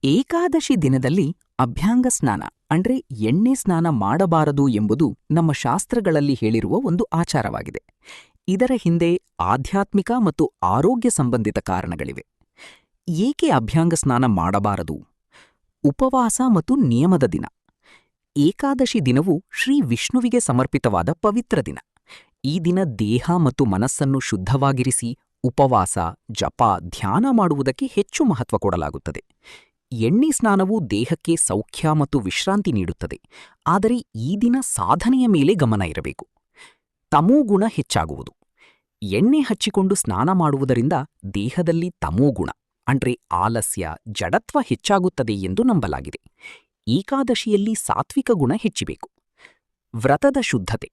ಏಕಾದಶಿ ದಿನದಲ್ಲಿ ಅಭ್ಯಾಂಗ ಸ್ನಾನ ಅಂದ್ರೆ ಎಣ್ಣೆ ಸ್ನಾನ ಮಾಡಬಾರದು ಎಂಬುದು ನಮ್ಮ ಶಾಸ್ತ್ರಗಳಲ್ಲಿ ಹೇಳಿರುವ ಒಂದು ಆಚಾರವಾಗಿದೆ. ಇದರ ಹಿಂದೆ ಆಧ್ಯಾತ್ಮಿಕ ಮತ್ತು ಆರೋಗ್ಯ ಸಂಬಂಧಿತ ಕಾರಣಗಳಿವೆ. ಏಕೆ ಅಭ್ಯಾಂಗ ಸ್ನಾನ ಮಾಡಬಾರದು? ಉಪವಾಸ ಮತ್ತು ನಿಯಮದ ದಿನ. ಏಕಾದಶಿ ದಿನವು ಶ್ರೀ ವಿಷ್ಣುವಿಗೆ ಸಮರ್ಪಿತವಾದ ಪವಿತ್ರ ದಿನ. ಈ ದಿನ ದೇಹ ಮತ್ತು ಮನಸ್ಸನ್ನು ಶುದ್ಧವಾಗಿರಿಸಿ ಉಪವಾಸ, ಜಪ, ಧ್ಯಾನ ಮಾಡುವುದಕ್ಕೆ ಹೆಚ್ಚು ಮಹತ್ವ ಕೊಡಲಾಗುತ್ತದೆ. ಎಣ್ಣೆ ಸ್ನಾನವು ದೇಹಕ್ಕೆ ಸೌಖ್ಯ ಮತ್ತು ವಿಶ್ರಾಂತಿ ನೀಡುತ್ತದೆ, ಆದರೆ ಈ ದಿನ ಸಾಧನೆಯ ಮೇಲೆ ಗಮನ ಇರಬೇಕು. ತಮೋಗುಣ ಹೆಚ್ಚಾಗುವುದು. ಎಣ್ಣೆ ಹಚ್ಚಿಕೊಂಡು ಸ್ನಾನ ಮಾಡುವುದರಿಂದ ದೇಹದಲ್ಲಿ ತಮೋಗುಣ ಅಂದ್ರೆ ಆಲಸ್ಯ, ಜಡತ್ವ ಹೆಚ್ಚಾಗುತ್ತದೆ ಎಂದು ನಂಬಲಾಗಿದೆ. ಏಕಾದಶಿಯಲ್ಲಿ ಸಾತ್ವಿಕ ಗುಣ ಹೆಚ್ಚಬೇಕು. ವ್ರತದ ಶುದ್ಧತೆ.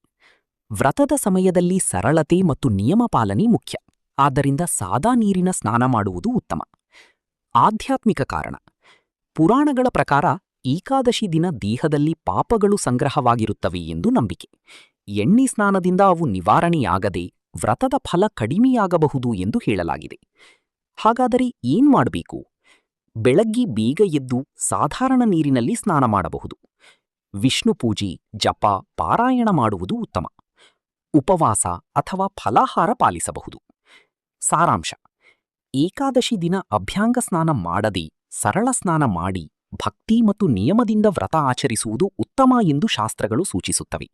ವ್ರತದ ಸಮಯದಲ್ಲಿ ಸರಳತೆ ಮತ್ತು ನಿಯಮ ಪಾಲನೆ ಮುಖ್ಯ, ಆದ್ದರಿಂದ ಸಾದಾ ನೀರಿನ ಸ್ನಾನ ಮಾಡುವುದು ಉತ್ತಮ. ಆಧ್ಯಾತ್ಮಿಕ ಕಾರಣ. ಪುರಾಣಗಳ ಪ್ರಕಾರ ಏಕಾದಶಿ ದಿನ ದೇಹದಲ್ಲಿ ಪಾಪಗಳು ಸಂಗ್ರಹವಾಗಿರುತ್ತವೆ ಎಂದು ನಂಬಿಕೆ. ಎಣ್ಣೆ ಸ್ನಾನದಿಂದ ಅವು ನಿವಾರಣೆಯಾಗದೆ ವ್ರತದ ಫಲ ಕಡಿಮೆಯಾಗಬಹುದು ಎಂದು ಹೇಳಲಾಗಿದೆ. ಹಾಗಾದರೆ ಏನ್ ಮಾಡಬೇಕು? ಬೆಳಗ್ಗೆ ಬೇಗ ಎದ್ದು ಸಾಧಾರಣ ನೀರಿನಲ್ಲಿ ಸ್ನಾನ ಮಾಡಬಹುದು. ವಿಷ್ಣು ಪೂಜೆ, ಜಪ, ಪಾರಾಯಣ ಮಾಡುವುದು ಉತ್ತಮ. ಉಪವಾಸ ಅಥವಾ ಫಲಾಹಾರ ಪಾಲಿಸಬಹುದು. ಸಾರಾಂಶ: ಏಕಾದಶಿ ದಿನ ಅಭ್ಯಾಂಗ ಸ್ನಾನ ಮಾಡದೆ ಸರಳ ಸ್ನಾನ ಮಾಡಿ ಭಕ್ತಿ ಮತ್ತು ನಿಯಮದಿಂದ ವ್ರತ ಆಚರಿಸುವುದು ಉತ್ತಮ ಎಂದು ಶಾಸ್ತ್ರಗಳು ಸೂಚಿಸುತ್ತವೆ.